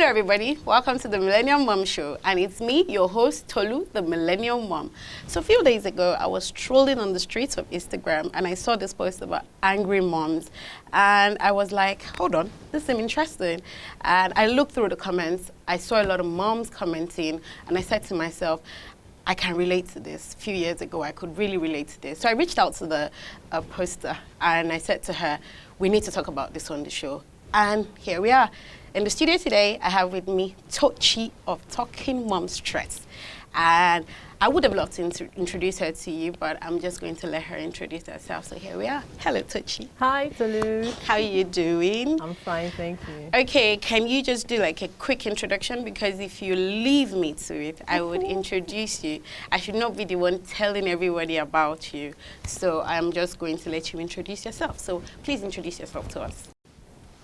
Hello everybody, welcome to the Millennial Mum Show, and it's me, your host Tolu, the Millennial Mum. So a few days ago, I was strolling on the streets of Instagram and I saw this post about angry moms, and I was like, hold on, this seems interesting. And I looked through the comments, I saw a lot of moms commenting, and I said to myself, I can relate to this. A few years ago, I could really relate to this. So I reached out to the poster and I said to her, we need to talk about this on the show. And here we are. In the studio today, I have with me Tochi of Talking Mom Stress. And I would have loved to introduce her to you, but I'm just going to let her introduce herself. So here we are. Hello, Tochi. Hi, Tolu. How are you doing? I'm fine, thank you. Okay, can you just do like a quick introduction? Because if you leave me to it, I would introduce you. I should not be the one telling everybody about you. So I'm just going to let you introduce yourself. So please introduce yourself to us.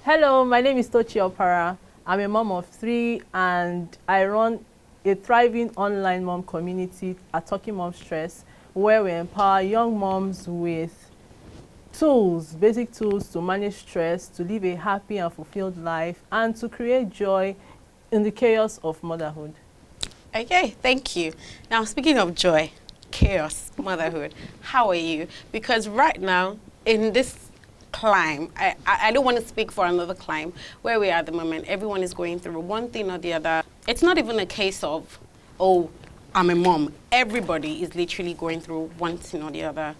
Hello, my name is Tochi Opara. I'm a mom of 3 and I run a thriving online mom community at Talking Mom Stress, where we empower young moms with tools, basic tools to manage stress, to live a happy and fulfilled life, and to create joy in the chaos of motherhood. Okay, thank you. Now, speaking of joy, chaos, motherhood, how are you? Because right now, in this climb, I don't want to speak for another climb, where we are at the moment, everyone is going through one thing or the other. It's not even a case of, oh, I'm a mom. Everybody is literally going through one thing or the other.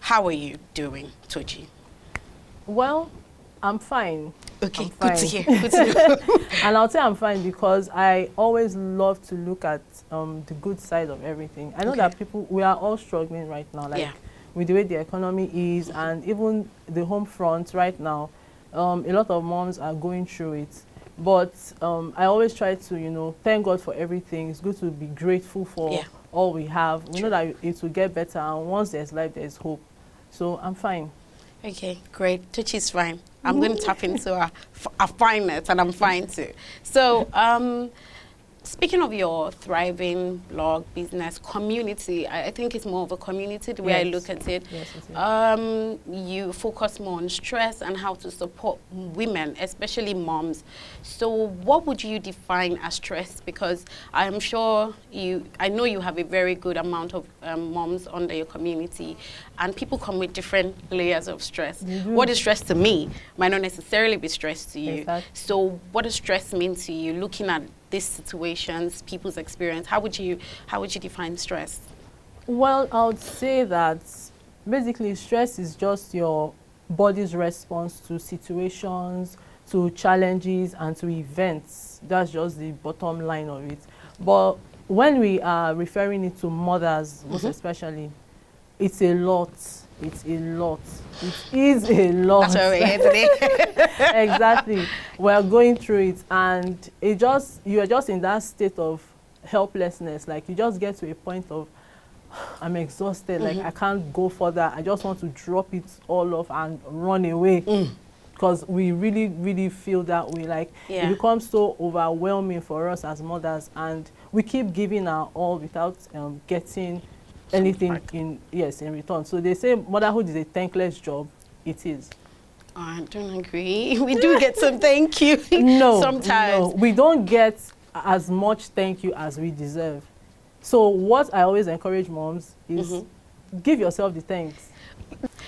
How are you doing, Tochi? Well, I'm fine. Okay, I'm fine. Good to hear. Good to know. And I'll say I'm fine because I always love to look at the good side of everything. I know that we are all struggling right now, like with the way the economy is, and even the home front right now, a lot of moms are going through it. But I always try to, thank God for everything. It's good to be grateful for all we have. We know that it will get better, and once there's life, there's hope. So I'm fine. Okay, great. Tochi's fine. I'm going to tap into our fineness, and I'm fine too. So, speaking of your thriving blog, business, community, I think it's more of a community, the way I look at it. Yes, it is. You focus more on stress and how to support women, especially moms. So what would you define as stress? Because I'm sure I know you have a very good amount of moms under your community, and people come with different layers of stress. What is stress to me might not necessarily be stress to you. Exactly. So what does stress mean to you, looking at these situations, people's experience? How would you define stress? Well, I would say that basically stress is just your body's response to situations, to challenges, and to events. That's just the bottom line of it. But when we are referring it to mothers, most especially, it's a lot. It's a lot. It is a lot. That's why we're here today. Exactly. We're going through it, and you are just in that state of helplessness. Like, you just get to a point of, I'm exhausted, like I can't go further. I just want to drop it all off and run away. Because we really, really feel that way. Like, it becomes so overwhelming for us as mothers, and we keep giving our all without getting anything in return. So they say motherhood is a thankless job. It is. Oh, I don't agree. We do get some thank you. No, sometimes. No, we don't get as much thank you as we deserve. So what I always encourage moms is give yourself the thanks.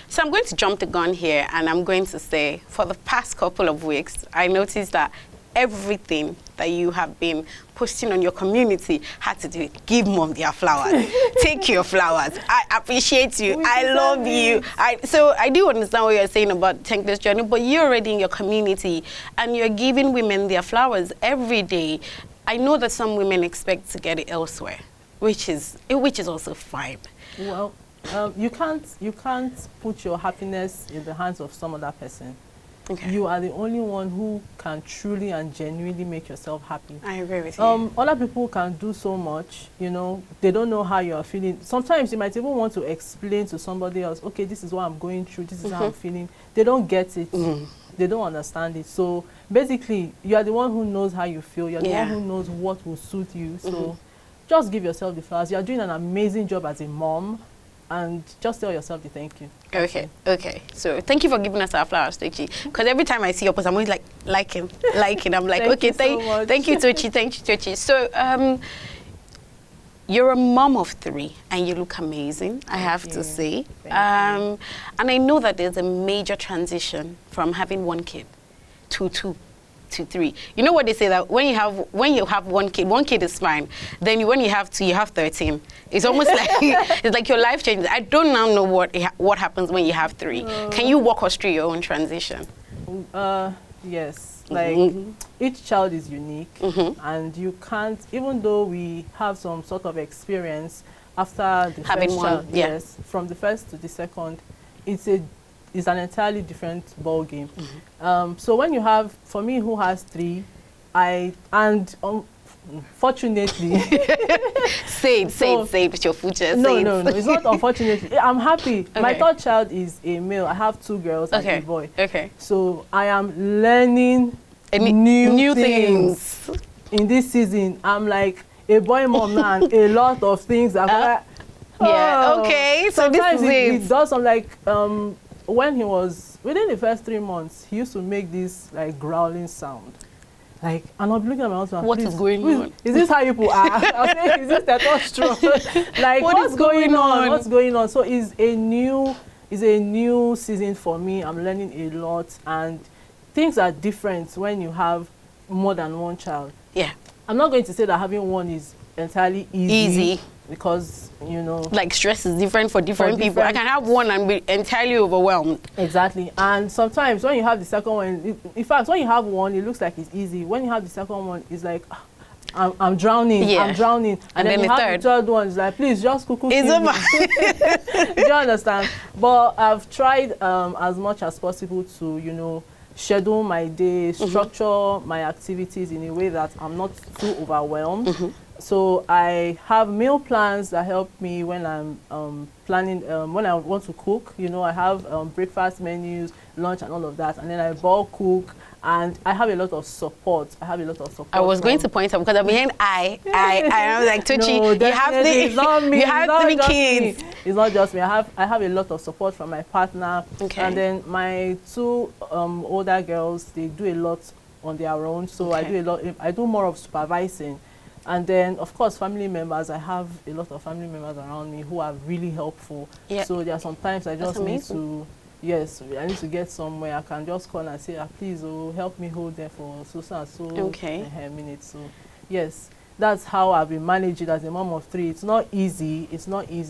So I'm going to jump the gun here, and I'm going to say, for the past couple of weeks, I noticed that everything that you have been posting on your community had to do with give mom their flowers. Take your flowers. I appreciate you. I love you. So I do understand what you're saying about thankless journey, but you're already in your community and you're giving women their flowers every day. I know that some women expect to get it elsewhere, which is also fine. Well, you can't put your happiness in the hands of some other person. Okay. You are the only one who can truly and genuinely make yourself happy. I agree with you. Other people can do so much, they don't know how you are feeling. Sometimes you might even want to explain to somebody else, okay, this is what I'm going through, this is how I'm feeling. They don't get it. They don't understand it. So basically, you are the one who knows how you feel. You're the one who knows what will suit you. So just give yourself the flowers. You're doing an amazing job as a mom. And just tell yourself the thank you. Okay. So thank you for giving us our flowers, Tochi. Because every time I see your post, I'm always like, liking. I'm like, Thank okay, you so much. thank you, Tochi. Thank you, Tochi. So, you're a mom of 3, and you look amazing, I have to say. And I know that there's a major transition from having 1 kid to 2 to 3. You know what they say, that when you have one kid is fine. Then when you have 2, you have 13. It's almost like it's like your life changes. I don't now know what happens when you have 3. Can you walk us through your own transition? Yes. Like each child is unique, and you can't, even though we have some sort of experience after the having first one, child, yes, from the first to the second, it's an entirely different ball game. So when you have, for me who has 3, fortunately, say it with your future. No, it's not unfortunately. I'm happy. Okay. My 3rd child is a male. I have 2 girls and a boy. Okay. So I am learning new things in this season. I'm like a boy mom now, and a lot of things are okay. So sometimes this is it does some, like when he was within the first 3 months, he used to make this like growling sound. Like, and I'll be looking at my husband. What is going on? Is this how people are? I'll say, is this testosterone? Like, what's going on? What's going on? So it's a new season for me. I'm learning a lot, and things are different when you have more than 1 child. Yeah. I'm not going to say that having 1 is entirely easy. Because, you know, like stress is different for different people. I can have 1 and be entirely overwhelmed. Exactly. And sometimes when you have the second one, in fact, when you have 1, it looks like it's easy. When you have the second one, it's like, I'm drowning. Yeah. I'm drowning. And then you have the 3rd one, it's like, please just cook. It's over. Do you understand? But I've tried as much as possible to, you know, schedule my day, structure my activities in a way that I'm not too overwhelmed. So I have meal plans that help me when I'm planning, when I want to cook. You know, I have breakfast menus, lunch and all of that. And then I bulk cook, and I have a lot of support. I was going to point out, because I'm hearing I was like, Tochi, no, you have 3 kids. It's not just me. I have a lot of support from my partner. Okay. And then my 2 older girls, they do a lot on their own. So I do more of supervising. And then, of course, family members. I have a lot of family members around me who are really helpful. Yeah. So there are sometimes I just need to, I need to get somewhere. I can just call and say, please, help me hold them for so minutes. So, yes, that's how I've been managing as a mom of 3. It's not easy.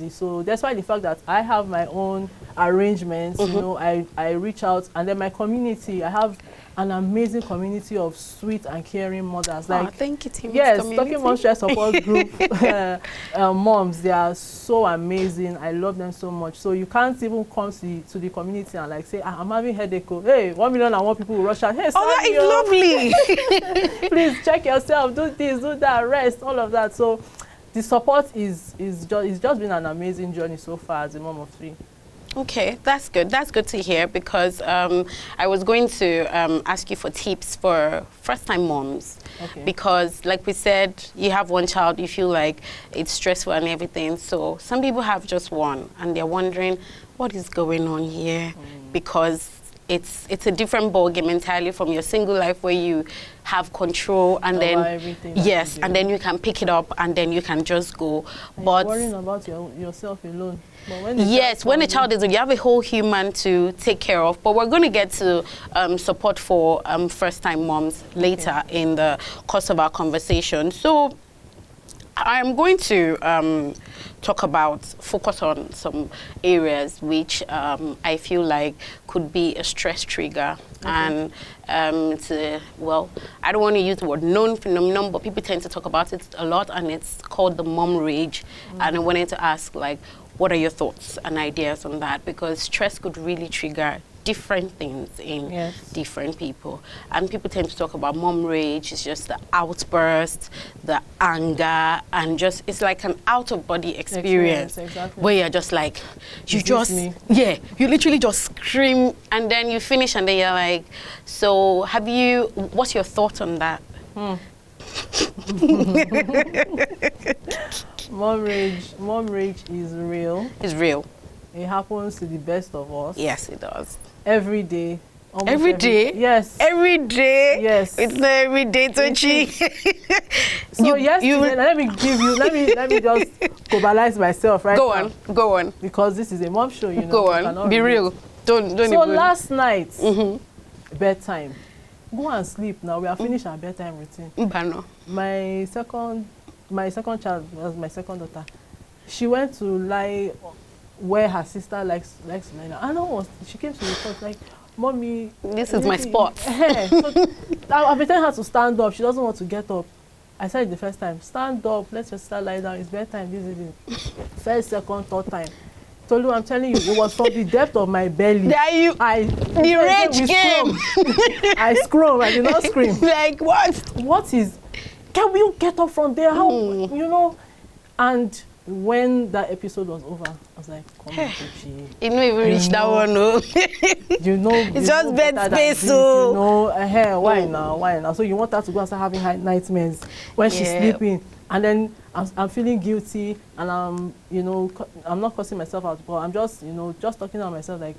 So despite the fact that I have my own arrangements, you know, I reach out, and then my community, I have an amazing community of sweet and caring mothers. Like, thank you, team. Yes, Talking Mom Stress Support Group moms, they are so amazing. I love them so much. So you can't even come to the community and like say, I'm having headache. Hey, 1 million and 1 people will rush out. Hey, that is lovely. Please check yourself. Do this, do that, rest, all of that. So the support is just been an amazing journey so far as a mom of 3. Okay, that's good. That's good to hear, because I was going to ask you for tips for first-time moms. Okay. Because, like we said, you have 1 child, you feel like it's stressful and everything. So some people have just 1, and they're wondering, what is going on here? Because it's a different ballgame entirely from your single life, where you have control, and then and then you can pick it up, and then you can just go. But worrying about yourself alone. But when the child is, you have a whole human to take care of. But we're going to get to support for first-time moms later in the course of our conversation. So I'm going to focus on some areas which I feel like could be a stress trigger. And I don't want to use the word known phenomenon, but people tend to talk about it a lot, and it's called the mom rage. And I wanted to ask, like, what are your thoughts and ideas on that? Because stress could really trigger different things in different people. And people tend to talk about mom rage. It's just the outburst, the anger, and just, it's like an out-of-body experience. Exactly. Where you're just like, you literally just scream, and then you finish, and then you're like, so what's your thought on that? Mom rage is real. It's real. It happens to the best of us. Yes, it does. Every day, Every day? Yes. Every day? Yes. It's not every day, Tochi. So yesterday, let me just globalize myself right now. Go on. Because this is a mom show, you know. Go on, be real. Don't So even. last night, bedtime. Go and sleep now. We are finished our bedtime routine. My second child was my second daughter. She went to lie where her sister likes to lie down. I know she came to report like, Mommy, this is my spot. So I've been telling her to stand up. She doesn't want to get up. I said it the first time, stand up, let your sister lie down. It's bedtime. This is it. First, second, third time. Tolu, I'm telling you, it was from the depth of my belly. The rage came. I screamed. I did not scream. Like what? What is? Can we get up from there? How you know? And when that episode was over, I was like, come on, Tochi. You don't even reach that one, no. You know, it's just bed space, so. You know, why now? So you want her to go and start having nightmares when she's sleeping, and then I'm feeling guilty, and I'm not cursing myself out, but I'm just, just talking to myself like,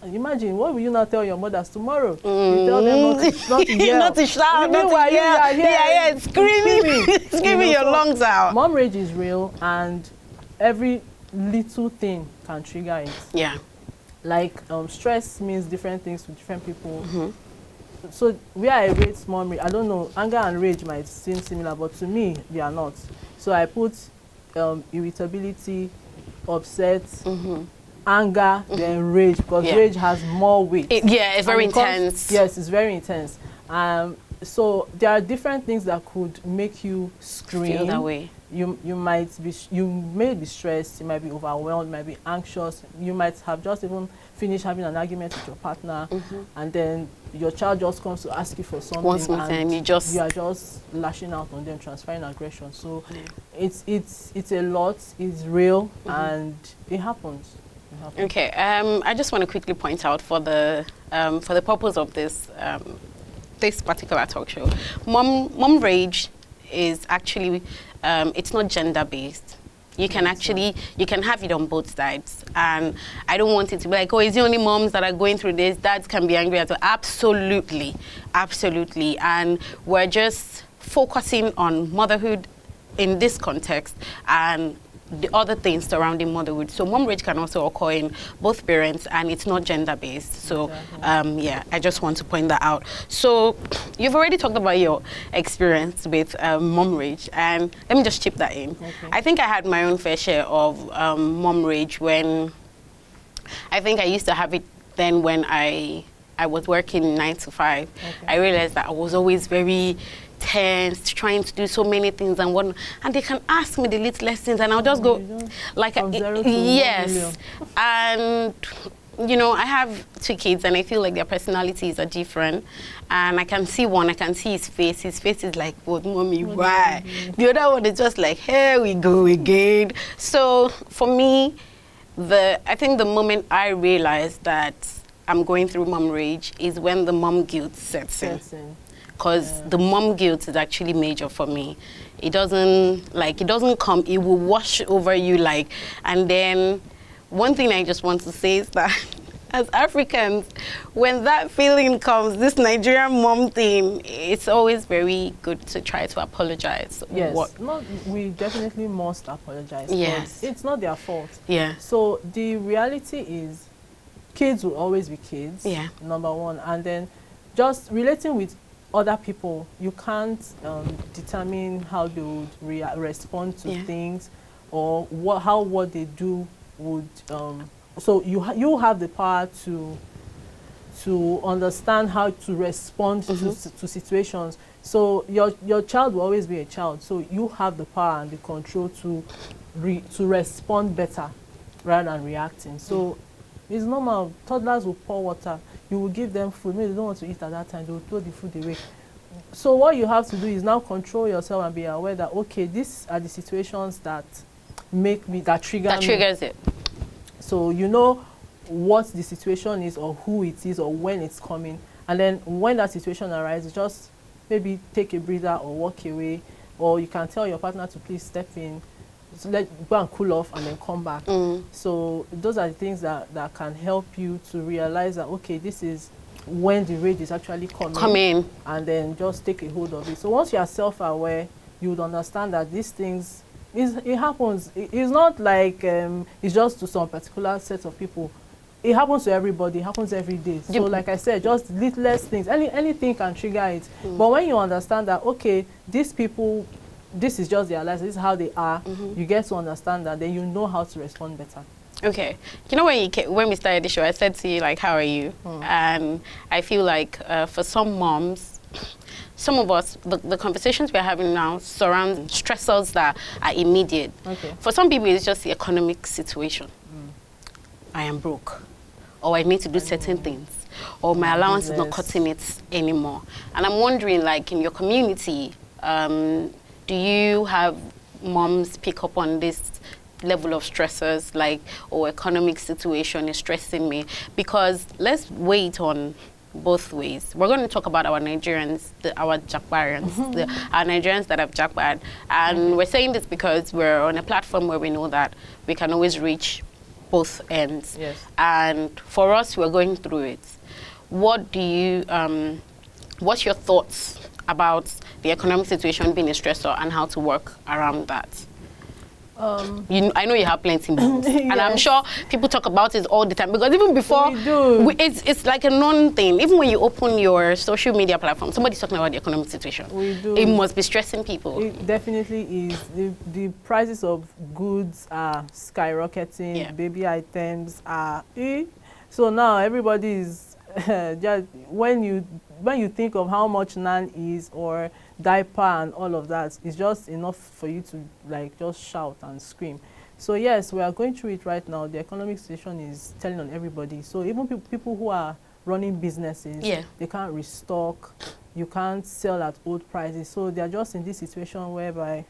imagine, what will you now tell your mothers tomorrow? You tell them not to yell. Not to shout, not to yell. Yeah, screaming your lungs out. Mom rage is real, and every little thing can trigger it. Yeah. Like stress means different things to different people. So where I rate mom rage, I don't know, anger and rage might seem similar, but to me, they are not. So I put irritability, upset, anger, then rage, because rage has more weight. It's very intense. Yes, it's very intense. So there are different things that could make you scream. Feel that way. You may be stressed, you might be overwhelmed, you might be anxious, you might have just even finished having an argument with your partner, and then your child just comes to ask you for something, and you are just lashing out on them, transferring aggression. So it's a lot, it's real, and it happens. Okay, I just want to quickly point out for the purpose of this this particular talk show, mom rage is actually it's not gender based. You can have it on both sides, and I don't want it to be like, oh, it's the only moms that are going through this, dads can be angry as well. Absolutely, and we're just focusing on motherhood in this context and the other things surrounding motherhood. So mom rage can also occur in both parents, and it's not gender based. So I just want to point that out. So you've already talked about your experience with mom rage, and let me just chip that in. Okay. I think I had my own fair share of mom rage when I think I used to have it then when I was working 9 to 5. Okay. I realized that I was always very tense, trying to do so many things and whatnot, and they can ask me the little lessons, and I'll just go like, yes. And I have 2 kids, and I feel like their personalities are different, and I can see one, I can see his face. His face is like, "What, mommy? Why?" The other one is just like, "Here we go again." So for me, I think the moment I realized that I'm going through mom rage is when the mom guilt sets in. Because the mom guilt is actually major for me. It doesn't come, it will wash over you and then one thing I just want to say is that as Africans, when that feeling comes, this Nigerian mom thing, it's always very good to try to apologize. Yes, we definitely must apologize. Yes. It's not their fault. Yeah. So the reality is, kids will always be kids, number one, and then just relating with other people, you can't determine how they would respond to things, or how what they do would. So you have the power to understand how to respond to situations. So your child will always be a child. So you have the power and the control to respond better rather than reacting. So it's normal. Toddlers will pour water. You will give them food. Maybe they don't want to eat at that time. They will throw the food away. So what you have to do is now control yourself and be aware that, okay, these are the situations that triggers it. So you know what the situation is, or who it is, or when it's coming. And then when that situation arises, just maybe take a breather or walk away, or you can tell your partner to please step in, so go and cool off and then come back. So those are the things that can help you to realize that, okay, this is when the rage is actually coming. Come in. And then just take a hold of it. So once you are self-aware, you would understand that these things, it happens. It's not like it's just to some particular set of people. It happens to everybody. It happens every day. So like I said, just littlest things. Anything can trigger it. But when you understand that, okay, these people, this is just their lives, this is how they are, you get to understand that, then you know how to respond better. Okay. You know, when we started the show, I said to you, like, how are you? And I feel like for some moms, some of us, the conversations we're having now surround stressors that are immediate. Okay. For some people, it's just the economic situation. I am broke, or I need to do certain things, or my allowance is not cutting it anymore. And I'm wondering, like, in your community, do you have moms pick up on this level of stressors, like, oh, economic situation is stressing me? Because let's wait on both ways. We're going to talk about our Nigerians, our Jakbarians, our Nigerians that have Jakbad. And we're saying this because we're on a platform where we know that we can always reach both ends. Yes. And for us, we're going through it. What do you, what's your thoughts about the economic situation being a stressor and how to work around that? I know you have plenty moms, and I'm sure people talk about it all the time, because even before, it's like a known thing. Even when you open your social media platform, somebody's talking about the economic situation. We do. It must be stressing people. It definitely is. The prices of goods are skyrocketing. Baby items are. So now everybody is just when you think of how much NAN is, or diaper and all of that, it's just enough for you to like just shout and scream. So yes, we are going through it right now. The economic situation is telling on everybody. So even people who are running businesses, they can't restock, you can't sell at old prices. So they are just in this situation whereby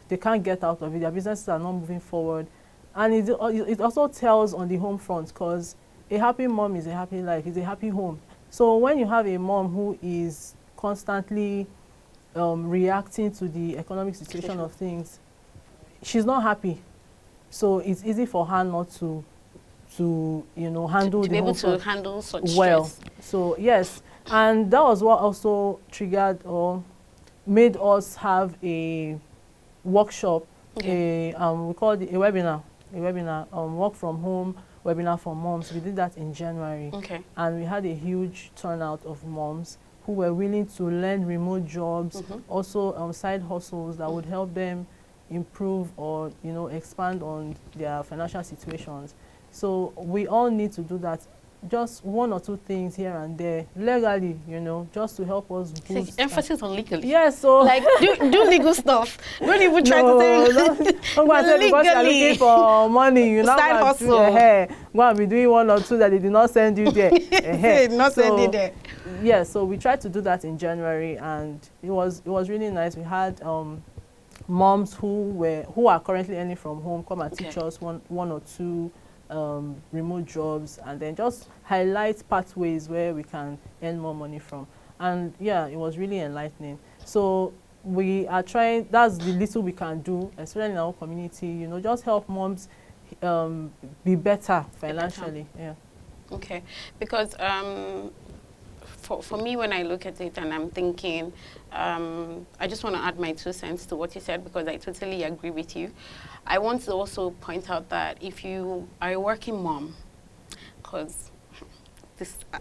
they can't get out of it. Their businesses are not moving forward. And it also tells on the home front, because a happy mom is a happy life, is a happy home. So when you have a mom who is constantly reacting to the economic situation of things, she's not happy. So it's easy for her not to handle to be able to handle such stress. So yes, and that was what also triggered or made us have a workshop, we called it a webinar, work from home webinar for moms. We did that in January, and we had a huge turnout of moms who were willing to learn remote jobs, also side hustles that would help them improve or expand on their financial situations. So we all need to do that. Just one or two things here and there, legally, just to help us boost. Emphasis on legally. Yes, so like do legal stuff. Don't even try to say don't go and say because you're looking for money, side hustle. Go and be doing one or two that they did not send you there. Not send you there. Yeah, so we tried to do that in January, and it was really nice. We had moms who are currently earning from home come and teach us one or two remote jobs, and then just highlight pathways where we can earn more money from. And yeah, it was really enlightening. So we are trying, that's the little we can do, especially in our community, just help moms be better financially. Okay, because for me, when I look at it and I'm thinking, I just want to add my 2 cents to what you said, because I totally agree with you. I want to also point out that if you are a working mom, because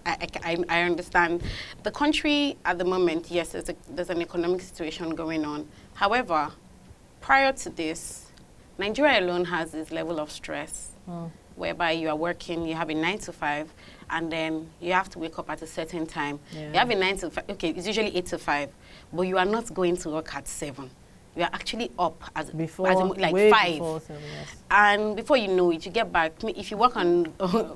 I understand the country at the moment, yes, there's an economic situation going on. However, prior to this, Nigeria alone has this level of stress whereby you are working, you have a 9 to 5, and then you have to wake up at a certain time. You have a 9 to 5, okay, it's usually 8 to 5, but you are not going to work at 7. You are actually up like 5. Before 7, yes. And before you know it, you get back. If you work on,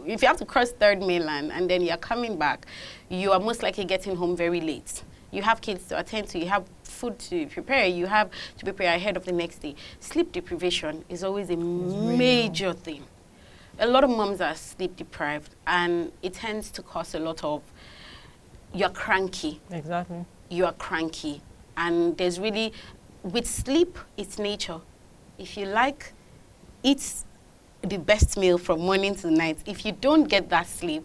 if you have to cross 3rd mainland and then you're coming back, you are most likely getting home very late. You have kids to attend to, you have food to prepare, you have to prepare ahead of the next day. Sleep deprivation is always a major thing. A lot of moms are sleep deprived, and it tends to cause a lot of, you're cranky. Exactly. You are cranky. And there's really, with sleep, it's nature. If you like, eat the best meal from morning to night. If you don't get that sleep,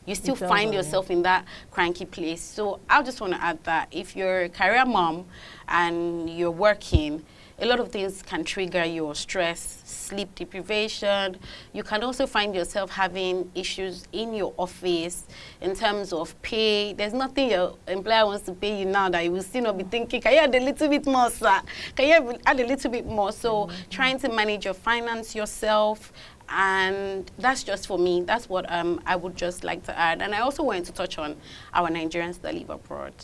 you still find yourself in that cranky place. So I just want to add that if you're a career mom and you're working, a lot of things can trigger your stress, sleep deprivation. You can also find yourself having issues in your office in terms of pay. There's nothing your employer wants to pay you now that you will still not be thinking, can you add a little bit more, sir? Can you add a little bit more? So trying to manage your finance yourself, and that's just for me. That's what I would just like to add. And I also wanted to touch on our Nigerians that live abroad.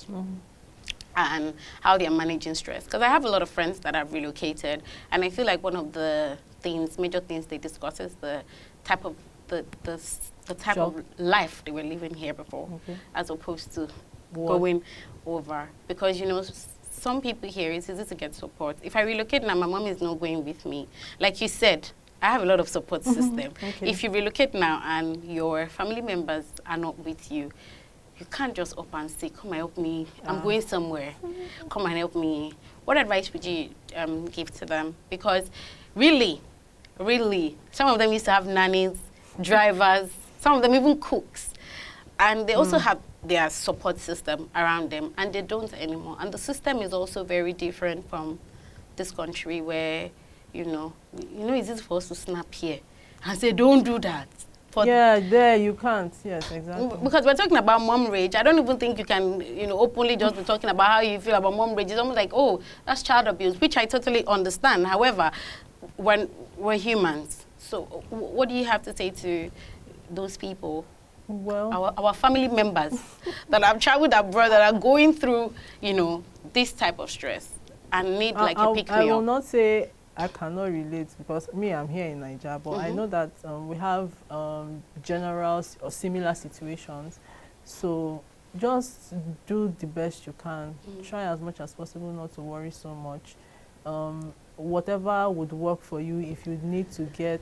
And how they are managing stress. Because I have a lot of friends that have relocated, and I feel like one of the major things they discuss is the type of the type of life they were living here before, as opposed to going over. Because some people here, it's easy to get support. If I relocate now, my mom is not going with me. Like you said, I have a lot of support system. If you relocate now and your family members are not with you, you can't just up and say, come and help me. I'm going somewhere. Come and help me. What advice would you give to them? Because really, some of them used to have nannies, drivers, some of them even cooks. And they also have their support system around them, and they don't anymore. And the system is also very different from this country where, it's easy for us to snap here and say, don't do that. There you can't. Yes, exactly. Because we're talking about mom rage. I don't even think you can, openly just be talking about how you feel about mom rage. It's almost like, oh, that's child abuse, which I totally understand. However, when we're humans, so what do you have to say to those people? Well, our family members that have traveled abroad, that are going through, this type of stress and need a pick-me-up. I will not say I cannot relate, because I'm here in Nigeria, but I know that we have general or similar situations. So just do the best you can. Try as much as possible not to worry so much. Whatever would work for you. If you need to get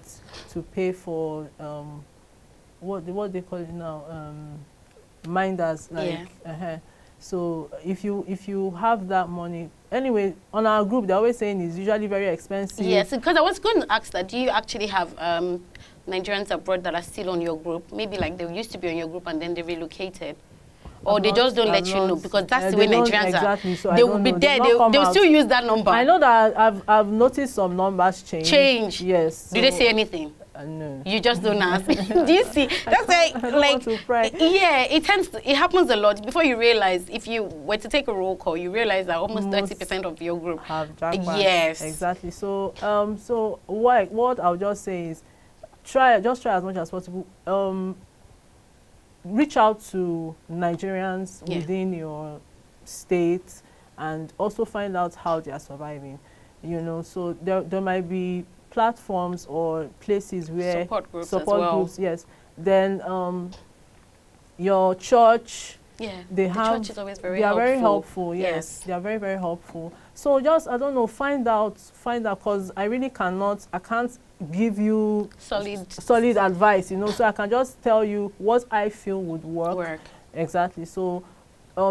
to pay for what they call it now, minders, like so if you have that money. Anyway, on our group, they're always saying it's usually very expensive. Yes, because I was going to ask that, do you actually have Nigerians abroad that are still on your group? Maybe like they used to be on your group and then they relocated. Or they just don't let you know, because that's the way Nigerians are. So they will be there, they will still use that number. I know that I've noticed some numbers change. Yes. So do they say anything? No. You just don't ask. Do you see? That's it happens a lot. Before you realize, if you were to take a roll call, you realize that almost 30% of your group have jackpot. Yes. Exactly. So what I'll just say is try as much as possible. Reach out to Nigerians within your state and also find out how they are surviving. So there might be platforms or places where support groups, yes. Then your church, the church is always very helpful. They are very helpful. Yes, they are very, very helpful. So just find out, because I can't give you solid advice, so I can just tell you what I feel would work. Exactly. So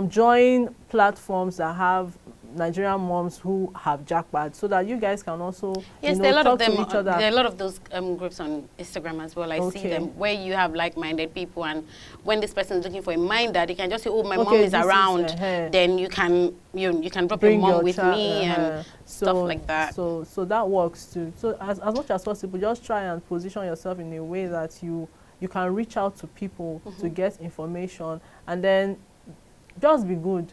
join platforms that have Nigerian moms who have jackpot, so that you guys can also talk to each other. There are a lot of those groups on Instagram as well. I see them where you have like-minded people, and when this person is looking for a minder, they can just say, oh, my mom is around. Then you can drop your mom with me and stuff like that. So that works too. So as much as possible, just try and position yourself in a way that you can reach out to people to get information, and then just be good.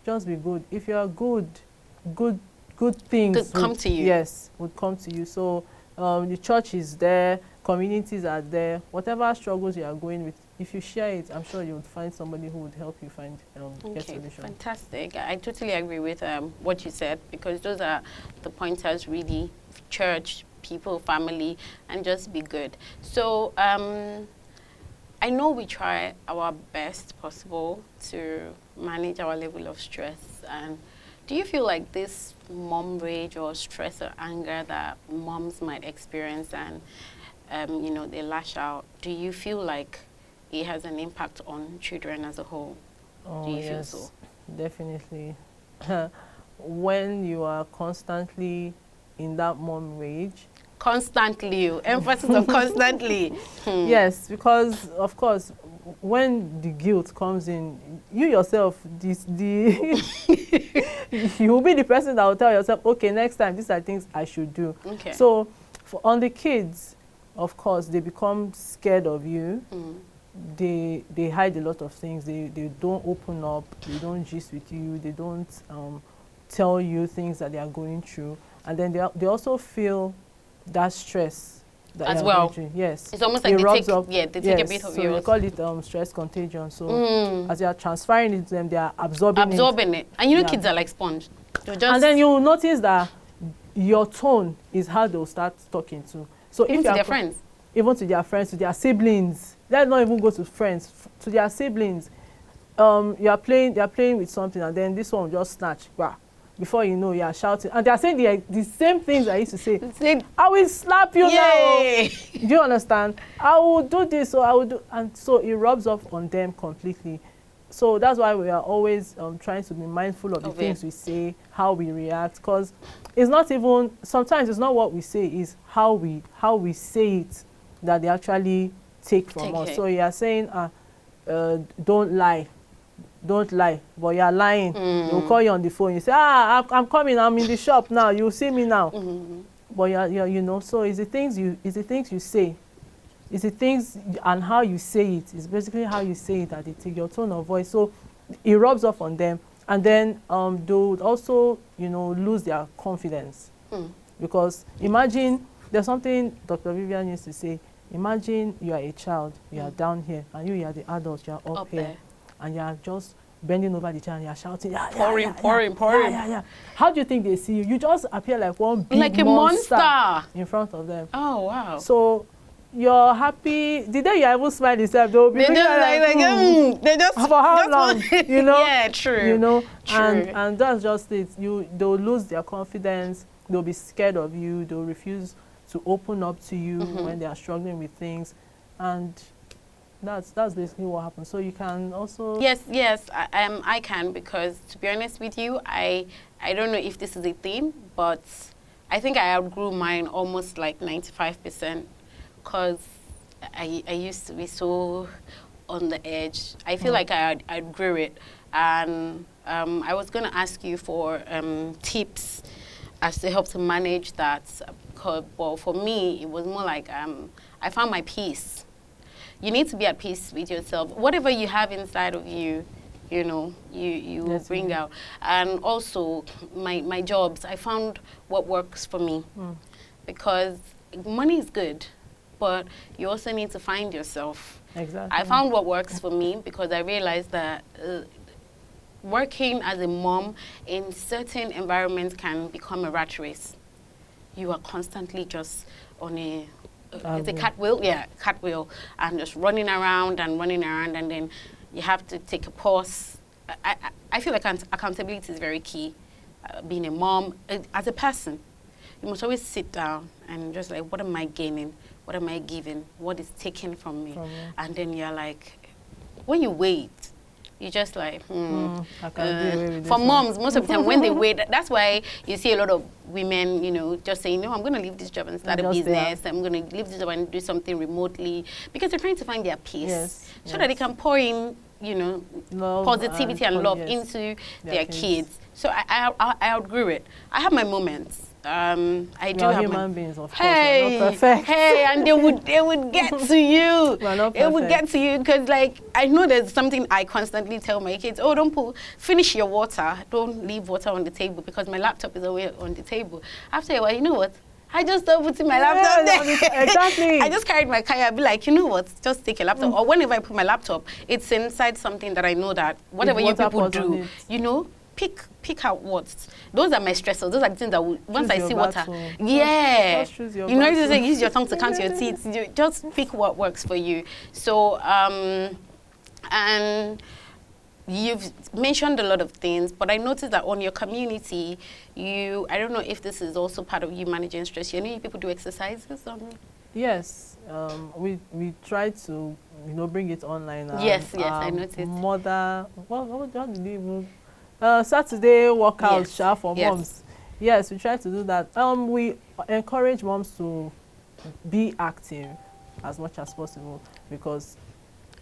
Just be good. If you are good things would come to you. Yes, would come to you. So the church is there, communities are there. Whatever struggles you are going with, if you share it, I'm sure you would find somebody who would help you find get solution. Fantastic. I totally agree with what you said, because those are the pointers really: church, people, family, and just be good. So I know we try our best possible to manage our level of stress. And do you feel like this mom rage or stress or anger that moms might experience and they lash out, do you feel like it has an impact on children as a whole? Oh, do you feel so? Definitely. When you are constantly in that mom rage, constantly, emphasis on constantly. Yes, because of course when the guilt comes in, you yourself, you will be the person that will tell yourself, okay, next time, these are things I should do. Okay. So on the kids, of course, they become scared of you. They hide a lot of things. They don't open up. They don't gist with you. They don't tell you things that they are going through. And then they also feel that stress that as you are well. going through. Yes. It's almost like rubs they up. take a bit of so yours. we call it stress contagion. So as you are transferring it to them, they are absorbing it. And you know, kids are like sponge. And then you'll notice that your tone is how they'll start talking to. So even if to their friends. Even to their friends, to their siblings. Let's not even go to friends. To their siblings. They are playing with something, and then this one will just snatch. Bah. Before you know, you are shouting. And they are saying the same things I used to say. I will slap you now. Do you understand? I will do this, or I will do. And so it rubs off on them completely. So that's why we are always trying to be mindful of the things we say, how we react, because it's not even, sometimes it's not what we say, it's how we say it that they actually take from us. So you are saying, don't lie, but you are lying. They'll call you on the phone, you say, I'm coming, I'm in the shop now, you'll see me now. But you know, so it's the things you say. It's the things and how you say it. It's basically how you say it that they take your tone of voice. So it rubs off on them. And then they'll also, you know, lose their confidence. Because imagine, there's something Dr. Vivian used to say, imagine you are a child, you are down here, and you are the adult, you are up here, there. And you are just bending over the child, and you are shouting, pouring. How do you think they see you? You just appear like one big monster in front of them. Oh, wow. So you're happy. The day you even smile yourself, they'll be they just for how long? You know? Yeah, true. You know, true. And that's just it. They'll lose their confidence. They'll be scared of you. They'll refuse to open up to you when they are struggling with things, and that's basically what happens. So you can also yes, I can, because to be honest with you, I don't know if this is a theme, but I think I outgrew mine almost like 95%. Because I used to be so on the edge. I feel like I outgrew it. And I was going to ask you for tips as to help to manage that. Well, for me, it was more like I found my peace. You need to be at peace with yourself. Whatever you have inside of you, you know, you will bring out. And also, my jobs, I found what works for me. Because money is good, but you also need to find yourself. Exactly. I found what works for me because I realized that working as a mom in certain environments can become a rat race. You are constantly just on a cartwheel, cartwheel, and just running around, and then you have to take a pause. I feel like accountability is very key. Being a mom, as a person, you must always sit down and just like, what am I gaining? What am I giving? What is taken from me? And then you're like, when you wait, you just like, for moms, most of the time when they wait, that's why you see a lot of women, you know, just saying, no, I'm going to leave this job and start a business. I'm going to leave this job and do something remotely, because they're trying to find their peace so that they can pour in, you know, love positivity and love into their kids. So I outgrew it. I have my moments. I do have human beings, of course. We're not perfect. And they would get to you. We're not perfect. It would get to you because, like, I know there's something I constantly tell my kids. Oh, finish your water. Don't leave water on the table, because my laptop is always on the table. After a while, you know what? I just don't put my laptop there. Exactly. I just carried my car. I'd be like, you know what? Just take a laptop. Or whenever I put my laptop, it's inside something that I know that whatever you people do, you know, pick out what. Those are my stressors. Those are the things that once I see water. Just choose your you know, you use your tongue to count your teeth. You just pick what works for you. So, and you've mentioned a lot of things, but I noticed that on your community, I don't know if this is also part of you managing stress. You know, people do exercises on. Yes, we try to, you know, bring it online. Yes, I noticed. What did you even? Saturday workout for moms. Yes, we try to do that. We encourage moms to be active as much as possible, because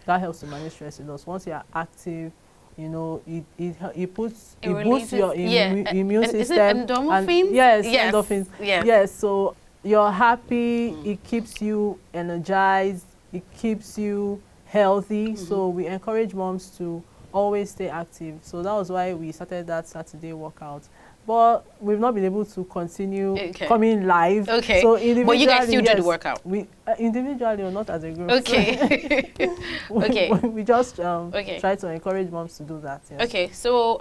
that helps to manage stress in us. Once you are active, you know, it boosts your immune system. Is it endorphins? Yes, yes, endorphins. yes. Yes, so you're happy, it keeps you energized, it keeps you healthy. So we encourage moms to always stay active. So that was why we started that Saturday workout. But we've not been able to continue coming live. Okay. So individually, but you guys still do the workout? We individually or not as a group. Okay. So okay. We just try to encourage moms to do that. Yes. Okay. So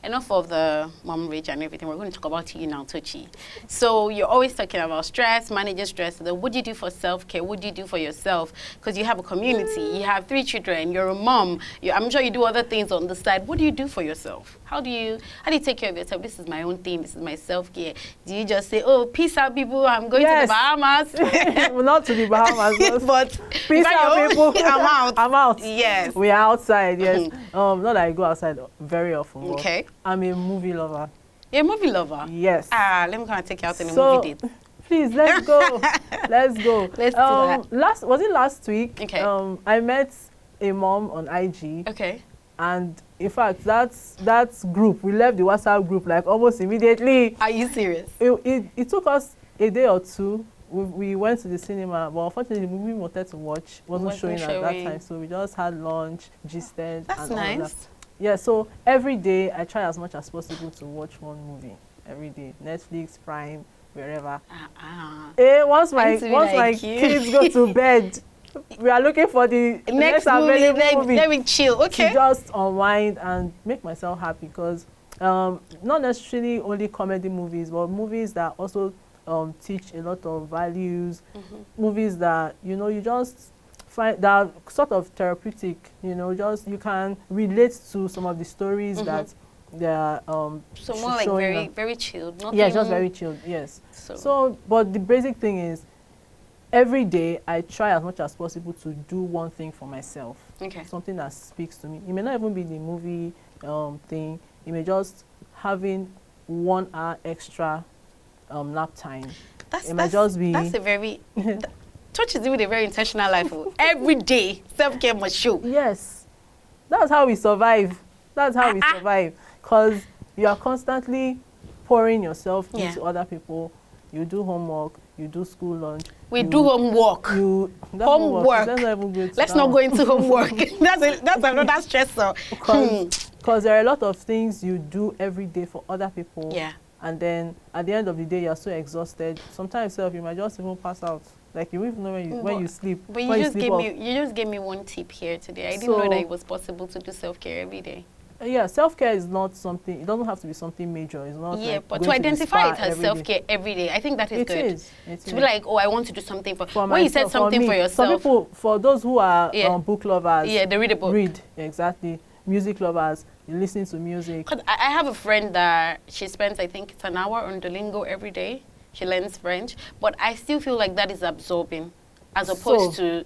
enough of the mom rage and everything. We're going to talk about you now, Tochi. So you're always talking about stress, managing stress. What do you do for self-care? What do you do for yourself? Because you have a community. You have 3 children. You're a mom. I'm sure you do other things on the side. What do you do for yourself? How do you take care of yourself? This is my own thing. This is my self-care. Do you just say, "Oh, peace out, people. I'm going to the Bahamas." Well, not to the Bahamas, but peace out, people. I'm out. I'm out. Yes. We are outside. Yes. Not that I go outside very often. Okay. I'm a movie lover. You're a movie lover? Yes. Let me go and take you out in a movie date. Please, let's go. Let's go. Let's do that. Was it last week? Okay. I met a mom on IG. Okay. And in fact, that's group. We left the WhatsApp group like almost immediately. Are you serious? It took us a day or two. We went to the cinema, but unfortunately, the movie we wanted to watch wasn't showing at that time. So we just had lunch, gisted. That's and nice. all that. Yeah, so every day I try as much as possible to watch one movie. Every day. Netflix, Prime, wherever. Once my kids go to bed, we are looking for the next available movie. Let me chill, okay? To just unwind and make myself happy, because not necessarily only comedy movies, but movies that also teach a lot of values, movies that, you know, you just find that sort of therapeutic, you know, just you can relate to some of the stories that they are so more like very, very chilled. Yeah, just very chilled, yes. So, but the basic thing is, every day I try as much as possible to do one thing for myself. Okay. Something that speaks to me. It may not even be the movie thing. It may just having 1 hour extra nap time. Might just be. That's a very. Tochi is living a very intentional life. Every day, self-care must show. Yes, that's how we survive. That's how we survive. Because you are constantly pouring yourself into other people. You do homework. You do school lunch. We do homework. Homework. Let's not go into homework. that's another stressor. Because there are a lot of things you do every day for other people. Yeah. And then at the end of the day, you're so exhausted. Sometimes you might just even pass out. Like you even know when you sleep. But you just gave me one tip here today. I didn't know that it was possible to do self-care every day. Yeah, self-care is not something. It doesn't have to be something major. It's not. Yeah, but to identify it as self-care every day, I think that is good. It is. To be like, oh, I want to do something for when myself, you said something for yourself. Some people, for those who are book lovers. Yeah, they read a book. Read, exactly. Music lovers, you listen to music. Cause I have a friend that she spends, I think it's an hour on Duolingo every day. She learns French, but I still feel like that is absorbing, as opposed to.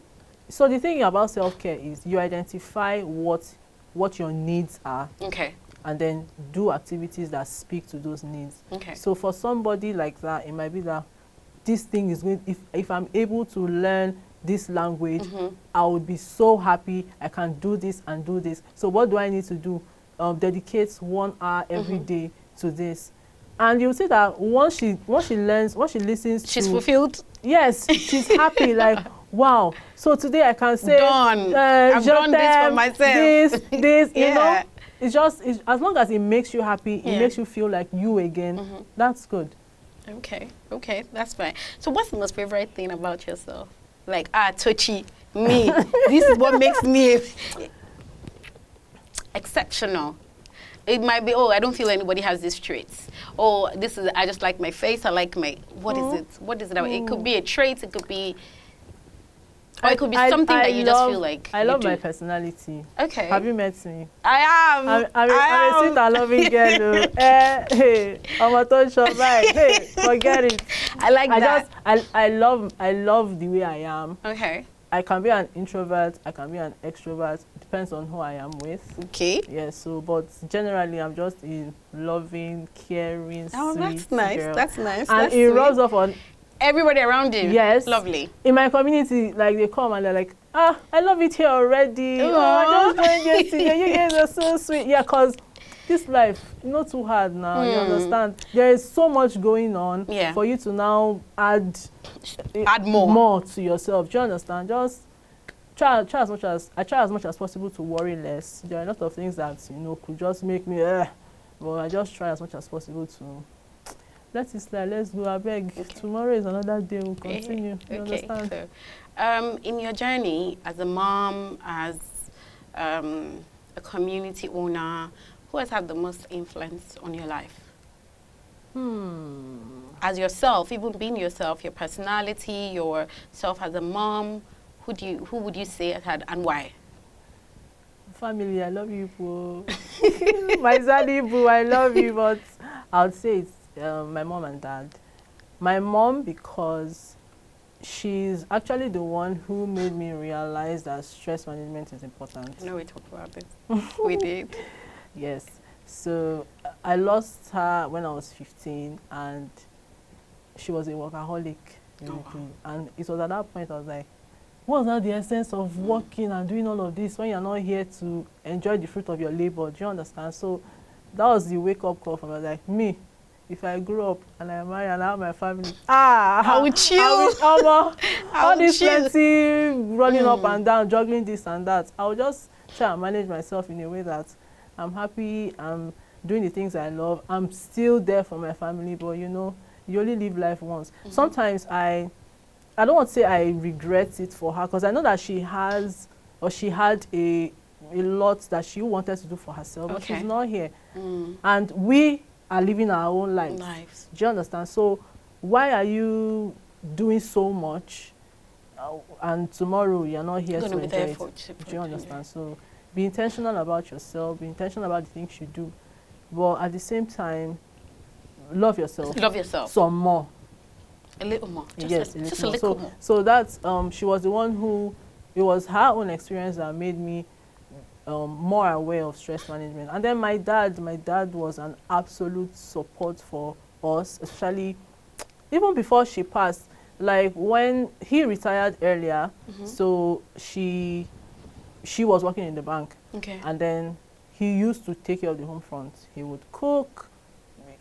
So the thing about self-care is you identify what your needs are. Okay. And then do activities that speak to those needs. Okay. So for somebody like that, it might be that this thing is going. If I'm able to learn this language, I would be so happy. I can do this and do this. So what do I need to do? Dedicate 1 hour every day to this. And you'll see that once she listens, she's fulfilled. Yes, she's happy. Like, wow. So today I can say, done. I've done this for myself. This, you know. It's just as long as it makes you happy, it makes you feel like you again. That's good. Okay, that's fine. So, what's the most favorite thing about yourself? Like, Tochi, me. This is what makes me exceptional. It might be, oh, I don't feel anybody has these traits. Oh, this is, I just like my face. I like my, what is it? What is it? It could be a trait. It could be, or it could be something that you just feel like I love my personality. Okay. Have you met me? I am. I'm a sweet and loving girl. Hey, I'm a Tochi Opara. Hey, forget it. I like that. I love the way I am. Okay. I can be an introvert, I can be an extrovert. It depends on who I am with. Okay. Yeah, so, but generally, I'm just a loving, caring, sweet that's nice. girl. That's nice. And that's it sweet. rubs off on Everybody around you? Yes. Lovely. In my community, like, they come and they're like, I love it here already. Oh, I just joined yesterday. You guys are so sweet. Yeah, because this life, not too hard now, you understand? There is so much going on for you to now add more to yourself. Do you understand? Just try as much as possible to worry less. There are a lot of things that, could just make me, but I just try as much as possible to let it slide. Let's go. I beg. Okay. Tomorrow is another day. We'll continue. You understand? So, in your journey as a mom, as a community owner, who has had the most influence on your life? As yourself, even being yourself, your personality, yourself as a mom, who would you say has had, and why? Family, I love you, boo. My zaddy, boo, I love you, but I would say it's my mom and dad. My mom, because she's actually the one who made me realize that stress management is important. I know we talked about this. We did. Yes. So I lost her when I was 15, and she was a workaholic. And it was at that point I was like, what's now the essence of working and doing all of this when you're not here to enjoy the fruit of your labor? Do you understand? So that was the wake-up call for me. I was like, me, if I grow up and I marry and I have my family, I would chill. All this plenty running up and down, juggling this and that. I would just try and manage myself in a way that I'm happy, I'm doing the things I love, I'm still there for my family, but you only live life once. Sometimes I don't want to say I regret it for her, because I know that she had a lot that she wanted to do for herself, but she's not here. And we are living our own lives. Do you understand? So why are you doing so much and tomorrow you're not here to enjoy it? Do you understand? So be intentional about yourself, be intentional about the things you do, but at the same time, love yourself. Love yourself. Some more. A little more. Just a little more. So that's, she was the one who, it was her own experience that made me more aware of stress management. And then my dad was an absolute support for us, especially even before she passed. Like when he retired earlier, so she was working in the bank. Okay. And then he used to take care of the home front. He would cook,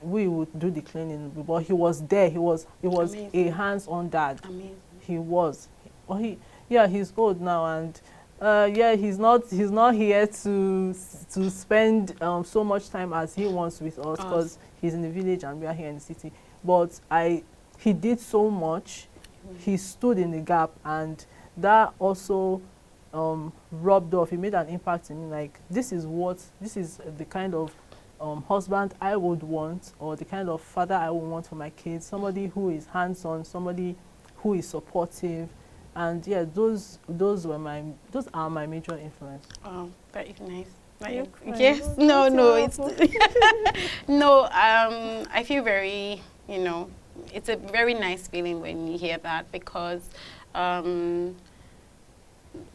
we would do the cleaning, but he was there. He was a hands-on dad. Amazing. He was. Well, he's old now, and he's not here to spend so much time as he wants with us, because he's in the village and we are here in the city. But he did so much. He stood in the gap, and that also rubbed off. He made an impact in me. Like, this is the kind of husband I would want, or the kind of father I would want for my kids. Somebody who is hands-on, somebody who is supportive. And yeah, those are my major influence. Oh, very nice. Yes, no, it's no. I feel very, it's a very nice feeling when you hear that, because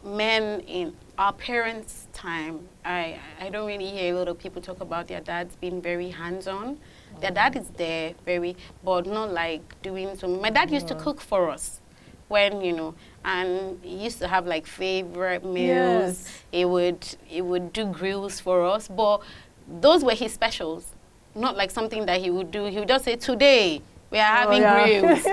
men in our parents' time, I don't really hear a lot of people talk about their dads being very hands-on. Their dad is there, but not like doing some. My dad used to cook for us when, and he used to have like favorite meals. Yes. He would do grills for us, but those were his specials, not like something that he would do. He would just say, today we are having grills,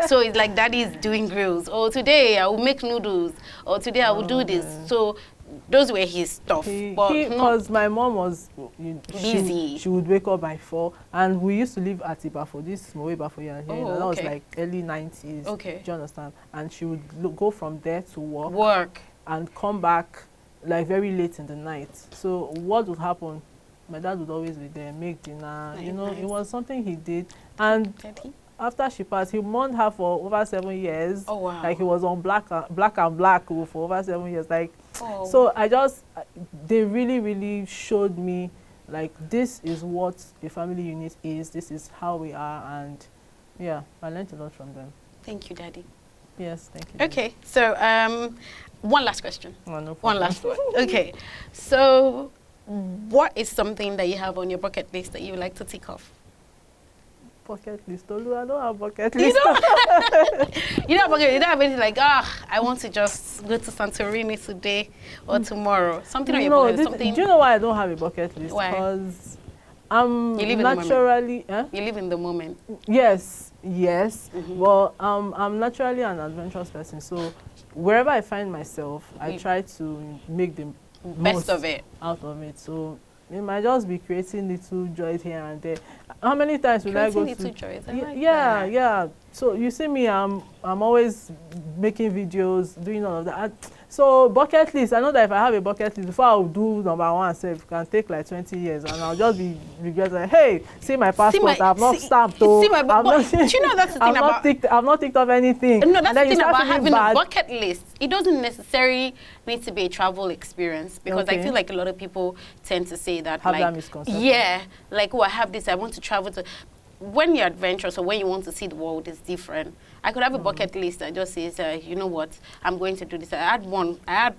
So it's like daddy's doing grills. Or today I will make noodles. Or today I will do this. So those were his stuff. Because my mom was busy. She would wake up by 4, and we used to live at Ibafo, this Moe Ibafo here. That was like early 90s. Okay. Do you understand? And she would go from there to work and come back like very late in the night. So what would happen? My dad would always be there, make dinner. Nice. It was something he did. And after she passed, he mourned her for over 7 years. Oh, wow. Like, he was on black and black for over 7 years. Like, so they really, really showed me, like, this is what a family unit is. This is how we are. And yeah, I learned a lot from them. Thank you, Daddy. Yes, thank you. Okay, so one last question. Oh, no problem. One last one. Okay, so what is something that you have on your bucket list that you would like to tick off? bucket list. Tolu, I don't have bucket list. You don't have anything like, I want to just go to Santorini today or tomorrow. Something on your bucket list. Something. Do you know why I don't have a bucket list? Why? Because I'm You live naturally. You live in the moment. Yes. Well, I'm naturally an adventurous person, so wherever I find myself, I try to make the best of it out of it. So it might just be creating little joys here and there. How many times will I go to? Little joys. Yeah. So you see me, I'm always making videos, doing all of that. So bucket list, I know that if I have a bucket list, before I'll do number one, it can take like 20 years, and I'll just be regretting, like, hey, see my passport, I've not stamped. See my do you know that's the thing about? I've not ticked off anything. No, that's the thing about having a bucket list. It doesn't necessarily need to be a travel experience, because I feel like a lot of people tend to say that, have like, that misconception. Yeah, like, I have this, I want to travel to. When you're adventurous or when you want to see the world, is different. I could have a bucket list that just says, you know what, I'm going to do this. I had one that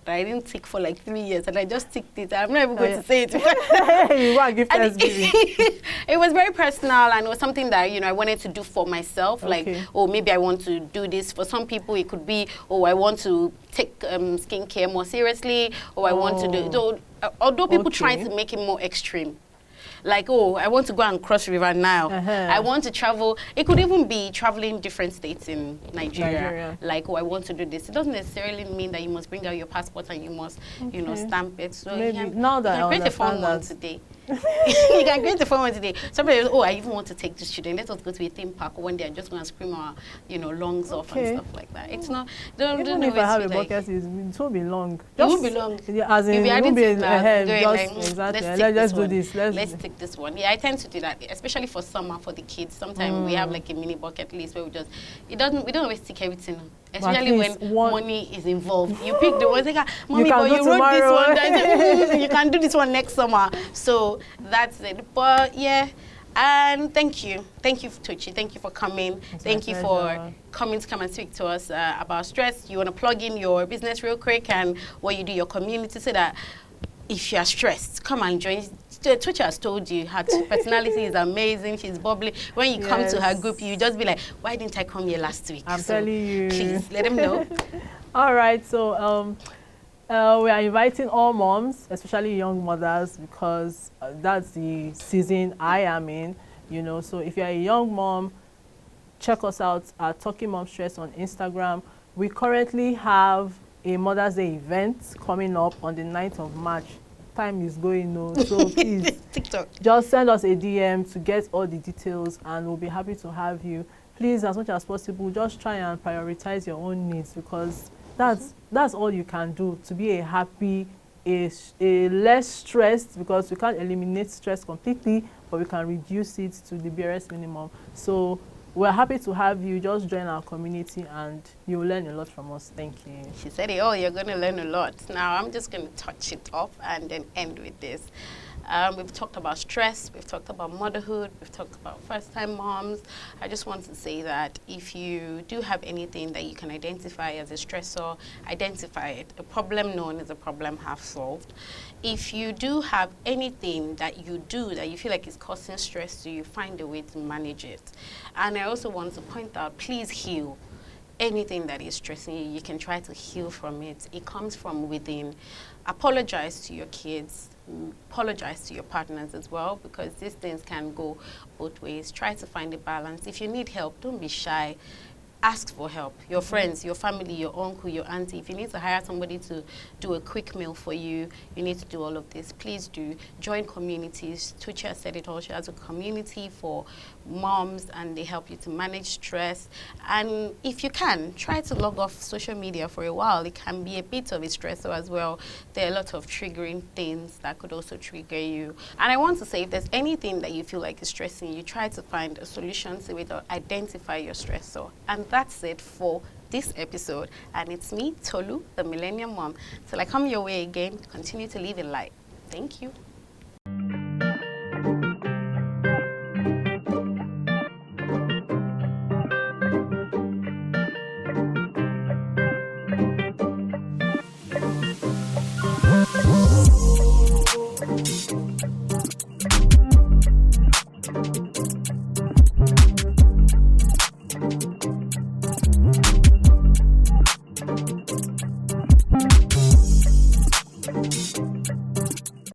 I didn't tick for like 3 years, and I just ticked it. I'm not even going to say it. You want to give Thanksgiving. It was very personal, and it was something that, I wanted to do for myself. Like, maybe I want to do this. For some people, it could be, I want to take skincare more seriously, or I want to do. Although people try to make it more extreme. Like, I want to go and cross River Nile. I want to travel. It could even be traveling different states in Nigeria. Like, I want to do this. It doesn't necessarily mean that you must bring out your passport and you must, stamp it. So maybe now that I create a fun one today. You can create a fun one today. Somebody goes, I even want to take this children. Let us go to a theme park one day and just go and scream our, lungs off and stuff like that. It's not. Even if I have a bucket list, it won't be long. It won't be long. Yeah, as in, it won't be ahead. Exactly. Let's do this. Let's take this one. Yeah, I tend to do that, especially for summer for the kids. Sometimes we have like a mini bucket list where we don't always tick everything. Especially when money is involved. You pick the one, like, Mommy, but you wrote this one. You can do this one next summer. So that's it. But yeah, and thank you, Tochi. Thank you for coming. Thank you for coming to come and speak to us about stress. You want to plug in your business real quick and what you do, your community, so that if you are stressed, come and join. Tochi has told you her personality is amazing. She's bubbly. When you come to her group, you just be like, why didn't I come here last week? I'm telling you. Please, let them know. All right. So we are inviting all moms, especially young mothers, because that's the season I am in. So if you're a young mom, check us out at Talking Mom Stress on Instagram. We currently have a Mother's Day event coming up on the 9th of March. Time is going on, so please TikTok. Just send us a DM to get all the details, and we'll be happy to have you. Please, as much as possible, just try and prioritize your own needs, because that's all you can do to be a happy, a less stressed, because we can't eliminate stress completely, but we can reduce it to the barest minimum. So we're happy to have you. Just join our community and you'll learn a lot from us. Thank you. She said, you're going to learn a lot. Now, I'm just going to touch it off and then end with this. We've talked about stress. We've talked about motherhood. We've talked about first-time moms. I just want to say that if you do have anything that you can identify as a stressor, identify it. A problem known is a problem half solved. If you do have anything that you do that you feel like is causing stress to you, find a way to manage it. And I also want to point out, please heal. Anything that is stressing you, you can try to heal from it. It comes from within. Apologize to your kids. Apologize to your partners as well, because these things can go both ways. Try to find a balance. If you need help, don't be shy. Ask for help. Your friends, your family, your uncle, your auntie. If you need to hire somebody to do a quick meal for you, you need to do all of this. Please do. Join communities. Tochi has said it all. She has a community for moms, and they help you to manage stress. And if you can, try to log off social media for a while. It can be a bit of a stressor as well. There are a lot of triggering things that could also trigger you. And I want to say, if there's anything that you feel like is stressing you, try to find a solution to it or identify your stressor. And that's it for this episode. And it's me, Tolu, the Millennial Mom. Till I come your way again, continue to live a light. Thank you.